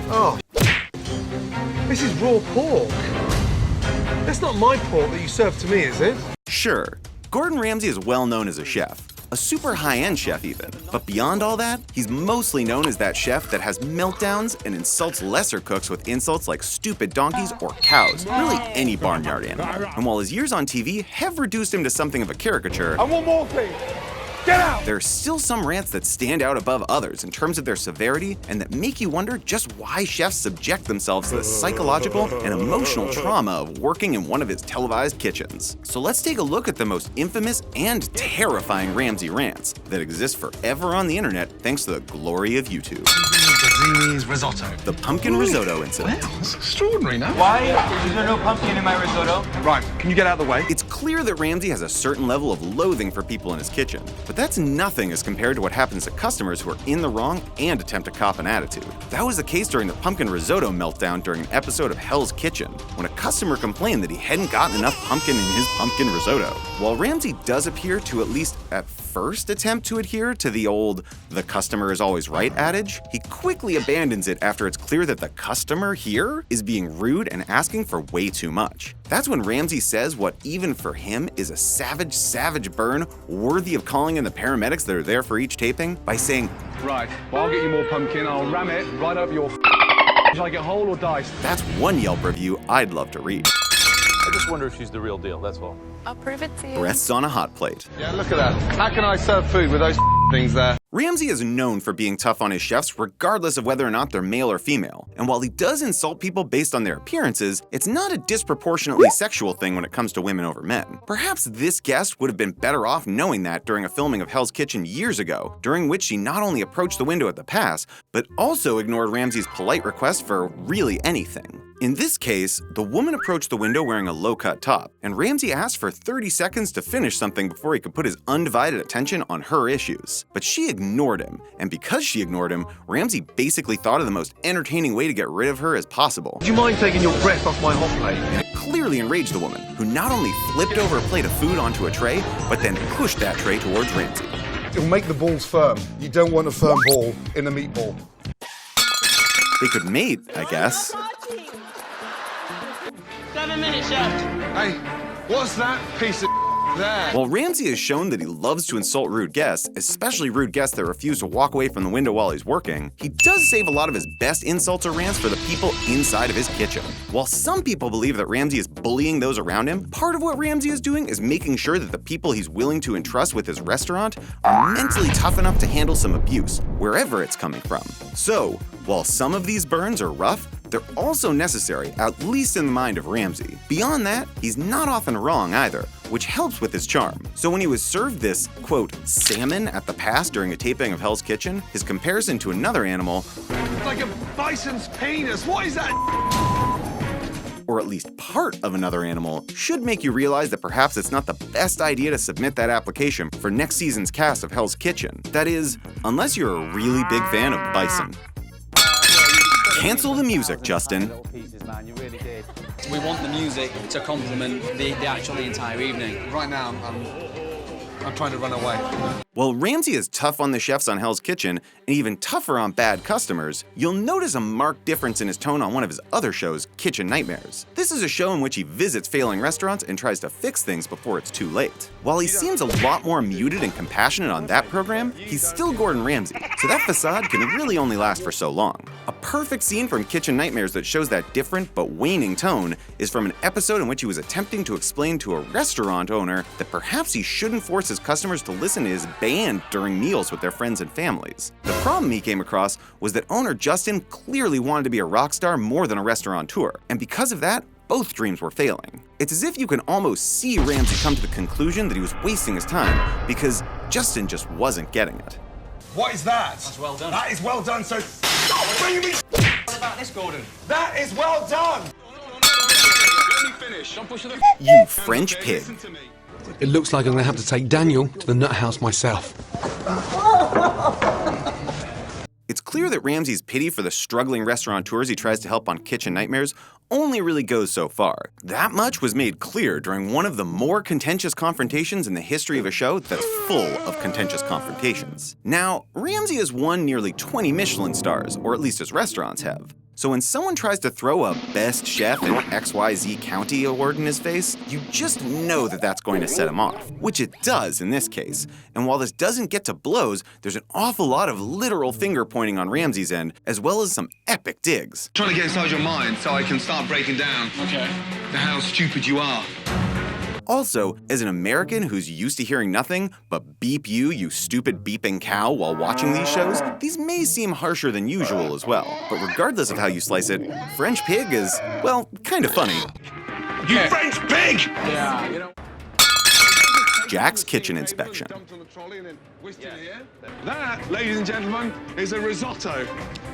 Oh, this is raw pork. That's not my pork that you served to me, is it? Sure, Gordon Ramsay is well known as a chef. A super high-end chef even. But beyond all that, he's mostly known as that chef that has meltdowns and insults lesser cooks with insults like stupid donkeys or cows, really any barnyard animal. And while his years on TV have reduced him to something of a caricature, I want more, please. Get out! there are still some rants that stand out above others in terms of their severity and that make you wonder just why chefs subject themselves to the psychological and emotional trauma of working in one of his televised kitchens. So let's take a look at the most infamous and terrifying Ramsay rants that exist forever on the internet thanks to the glory of YouTube. Zucchini's risotto. The pumpkin risotto incident. Wow, that's extraordinary, no? Why is there no pumpkin in my risotto? Right, can you get out of the way? It's clear that Ramsay has a certain level of loathing for people in his kitchen, but that's nothing as compared to what happens to customers who are in the wrong and attempt to cop an attitude. That was the case during the pumpkin risotto meltdown during an episode of Hell's Kitchen, when a customer complained that he hadn't gotten enough pumpkin in his pumpkin risotto. While Ramsay does appear to at least at first attempt to adhere to the old "the customer is always right" adage, he quickly abandons it after it's clear that the customer here is being rude and asking for way too much. That's when Ramsay says what even for him is a savage burn worthy of calling in the paramedics that are there for each taping by saying, Right, well, I'll get you more pumpkin, I'll ram it right up your Shall I get whole or diced? that's one Yelp review I'd love to read. I just wonder if she's the real deal, that's all. I'll prove it to you. Breasts on a hot plate. Yeah, look at that. How can I serve food with those things there? Ramsay is known for being tough on his chefs regardless of whether or not they're male or female. And while he does insult people based on their appearances, it's not a disproportionately sexual thing when it comes to women over men. Perhaps this guest would have been better off knowing that during a filming of Hell's Kitchen years ago, during which she not only approached the window at the pass, but also ignored Ramsay's polite request for really anything. In this case, the woman approached the window wearing a low-cut top, and Ramsay asked for 30 seconds to finish something before he could put his undivided attention on her issues. But she ignored him, and because she ignored him, Ramsay basically thought of the most entertaining way to get rid of her as possible. Do you mind taking your breath off my hot plate? And it clearly enraged the woman, who not only flipped over a plate of food onto a tray, but then pushed that tray towards Ramsay. It'll make the balls firm. You don't want a firm ball in a meatball. They could mate, I guess. 7 minutes, chef. Hey, what's that piece of there? While Ramsay has shown that he loves to insult rude guests, especially rude guests that refuse to walk away from the window while he's working, he does save a lot of his best insults or rants for the people inside of his kitchen. While some people believe that Ramsay is bullying those around him, part of what Ramsay is doing is making sure that the people he's willing to entrust with his restaurant are mentally tough enough to handle some abuse, wherever it's coming from. So, while some of these burns are rough, they're also necessary, at least in the mind of Ramsay. Beyond that, he's not often wrong either, which helps with his charm. So when he was served this, quote, salmon at the pass during a taping of Hell's Kitchen, his comparison to another animal, It's like a bison's penis. What is that? or at least part of another animal, should make you realize that perhaps it's not the best idea to submit that application for next season's cast of Hell's Kitchen. That is, unless you're a really big fan of bison. Cancel the music, Justin. We want the music to complement the entire evening. Right now, I'm trying to run away. While Ramsay is tough on the chefs on Hell's Kitchen, and even tougher on bad customers, you'll notice a marked difference in his tone on one of his other shows, Kitchen Nightmares. This is a show in which he visits failing restaurants and tries to fix things before it's too late. While he seems a lot more muted and compassionate on that program, he's still Gordon Ramsay, so that facade can really only last for so long. A perfect scene from Kitchen Nightmares that shows that different but waning tone is from an episode in which he was attempting to explain to a restaurant owner that perhaps he shouldn't force his customers to listen to his band during meals with their friends and families. The problem he came across was that owner Justin clearly wanted to be a rock star more than a restaurateur, and because of that, both dreams were failing. It's as if you can almost see Ramsay come to the conclusion that he was wasting his time because Justin just wasn't getting it. What is that? That's well done. That is well done, so... Bring me... What about this, Gordon? That is well done! Let me finish. I'm pushing the You French pig. It looks like I'm going to have to take Daniel to the nut house myself. It's clear that Ramsay's pity for the struggling restaurateurs he tries to help on Kitchen Nightmares only really goes so far. That much was made clear during one of the more contentious confrontations in the history of a show that's full of contentious confrontations. Now, Ramsay has won nearly 20 Michelin stars, or at least his restaurants have. So when someone tries to throw a Best Chef in XYZ County award in his face, you just know that that's going to set him off, which it does in this case. And while this doesn't get to blows, there's an awful lot of literal finger pointing on Ramsay's end, as well as some epic digs. Trying to get inside your mind so I can start breaking down. Okay. How stupid you are. Also, as an American who's used to hearing nothing but beep you, you stupid beeping cow, while watching these shows, these may seem harsher than usual as well. But regardless of how you slice it, French pig is, well, kind of funny. You French pig! Yeah, you know. Jack's kitchen inspection. That, ladies and gentlemen, is a risotto.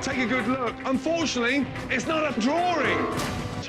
Take a good look. Unfortunately, it's not a drawing.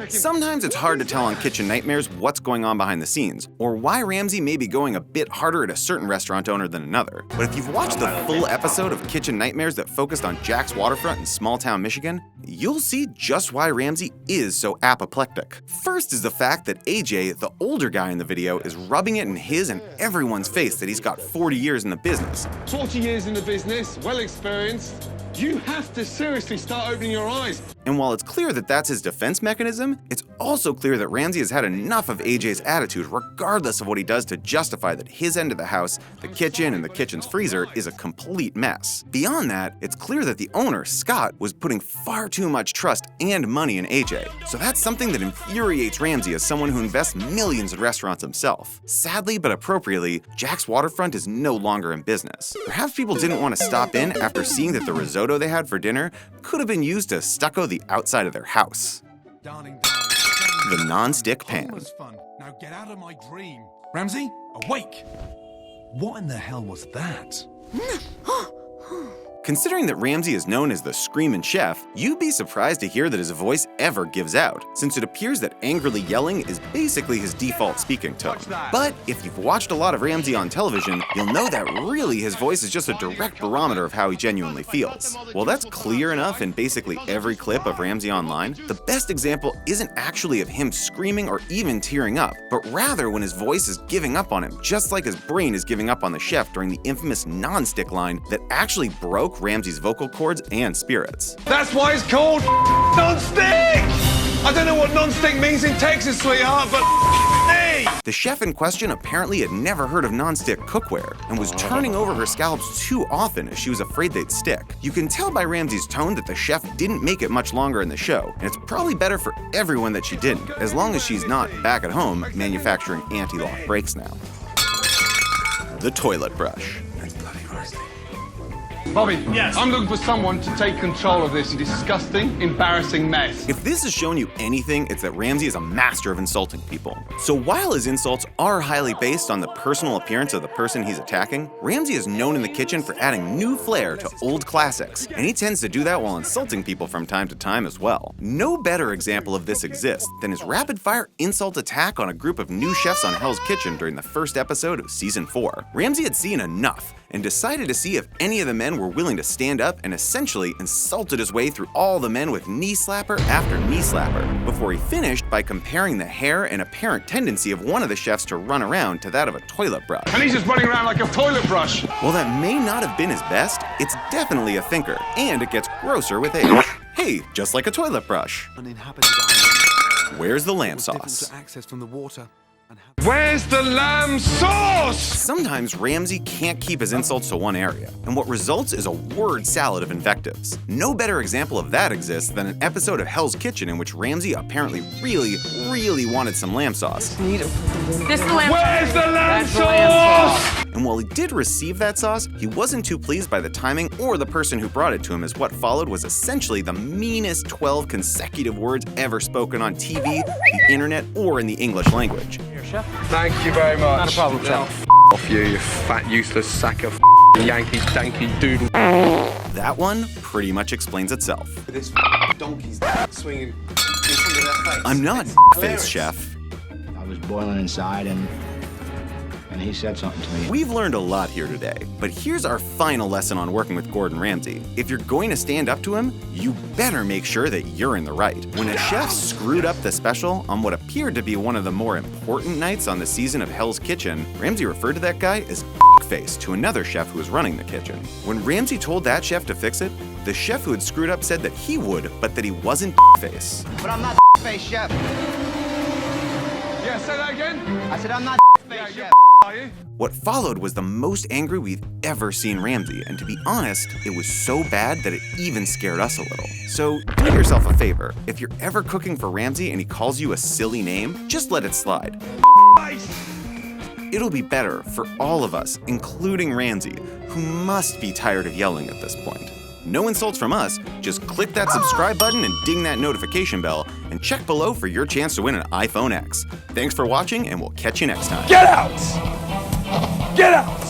Sometimes it's hard to tell on Kitchen Nightmares what's going on behind the scenes, or why Ramsay may be going a bit harder at a certain restaurant owner than another. But if you've watched the full episode of Kitchen Nightmares that focused on Jack's waterfront in small-town Michigan, you'll see just why Ramsay is so apoplectic. First is the fact that AJ, the older guy in the video, is rubbing it in his and everyone's face that he's got 40 years in the business. 40 years in the business, well experienced. You have to seriously start opening your eyes. And while it's clear that that's his defense mechanism, it's also clear that Ramsay has had enough of AJ's attitude regardless of what he does to justify that his end of the house, the kitchen and the kitchen's freezer, is a complete mess. Beyond that, it's clear that the owner, Scott, was putting far too much trust and money in AJ. So that's something that infuriates Ramsay as someone who invests millions in restaurants himself. Sadly but appropriately, Jack's Waterfront is no longer in business. Perhaps people didn't want to stop in after seeing that the risotto they had for dinner could have been used to stucco the outside of their house. The non-stick pan. Fun. Now get out of my dream. Ramsay, awake! What in the hell was that? Considering that Ramsay is known as the Screamin' Chef, you'd be surprised to hear that his voice ever gives out, since it appears that angrily yelling is basically his default speaking tone. But if you've watched a lot of Ramsay on television, you'll know that really his voice is just a direct barometer of how he genuinely feels. While that's clear enough in basically every clip of Ramsay online, the best example isn't actually of him screaming or even tearing up, but rather when his voice is giving up on him, just like his brain is giving up on the chef during the infamous non-stick line that actually broke Ramsay's vocal cords and spirits. That's why it's called non-stick! I don't know what non-stick means in Texas, sweetheart, but hey! The chef in question apparently had never heard of non-stick cookware and was turning over her scallops too often as she was afraid they'd stick. You can tell by Ramsay's tone that the chef didn't make it much longer in the show, and it's probably better for everyone that she didn't, as long as she's not back at home manufacturing anti-lock brakes now. The toilet brush. Bobby, yes. I'm looking for someone to take control of this disgusting, embarrassing mess. If this has shown you anything, it's that Ramsay is a master of insulting people. So while his insults are highly based on the personal appearance of the person he's attacking, Ramsay is known in the kitchen for adding new flair to old classics, and he tends to do that while insulting people from time to time as well. No better example of this exists than his rapid-fire insult attack on a group of new chefs on Hell's Kitchen during the first episode of Season 4. Ramsay had seen enough and decided to see if any of the men were willing to stand up, and essentially insulted his way through all the men with knee slapper after knee slapper, before he finished by comparing the hair and apparent tendency of one of the chefs to run around to that of a toilet brush. And he's just running around like a toilet brush. While that may not have been his best, it's definitely a thinker, and it gets grosser with age. Hey, just like a toilet brush. Where's the lamb sauce? Where's the lamb sauce? Sometimes Ramsay can't keep his insults to one area, and what results is a word salad of invectives. No better example of that exists than an episode of Hell's Kitchen in which Ramsay apparently really wanted some lamb sauce. This is the lamb Where's sauce. the lamb That's the lamb sauce? And while he did receive that sauce, he wasn't too pleased by the timing or the person who brought it to him, as what followed was essentially the meanest 12 consecutive words ever spoken on TV, the internet, or in the English language. Thank you very much. Not a problem, chef. Off you fat, useless sack of Yankee danky doodle. That one pretty much explains itself. This donkey's swinging in front of their face. I'm not Dickface, chef. I was boiling inside and he said something to me. We've learned a lot here today, but here's our final lesson on working with Gordon Ramsay. If you're going to stand up to him, you better make sure that you're in the right. When a chef screwed up the special on what appeared to be one of the more important nights on the season of Hell's Kitchen, Ramsay referred to that guy as Dickface to another chef who was running the kitchen. When Ramsay told that chef to fix it, the chef who had screwed up said that he would, but that he wasn't Dickface. But I'm not Dickface, chef. Yeah, say that again. I said I'm not Dickface, chef. Are you? What followed was the most angry we've ever seen Ramsay, and to be honest, it was so bad that it even scared us a little. So do yourself a favor. If you're ever cooking for Ramsay and he calls you a silly name, just let it slide. It'll be better for all of us, including Ramsay, who must be tired of yelling at this point. No insults from us, just click that subscribe button and ding that notification bell, and check below for your chance to win an iPhone X. Thanks for watching, and we'll catch you next time. Get out! Get out!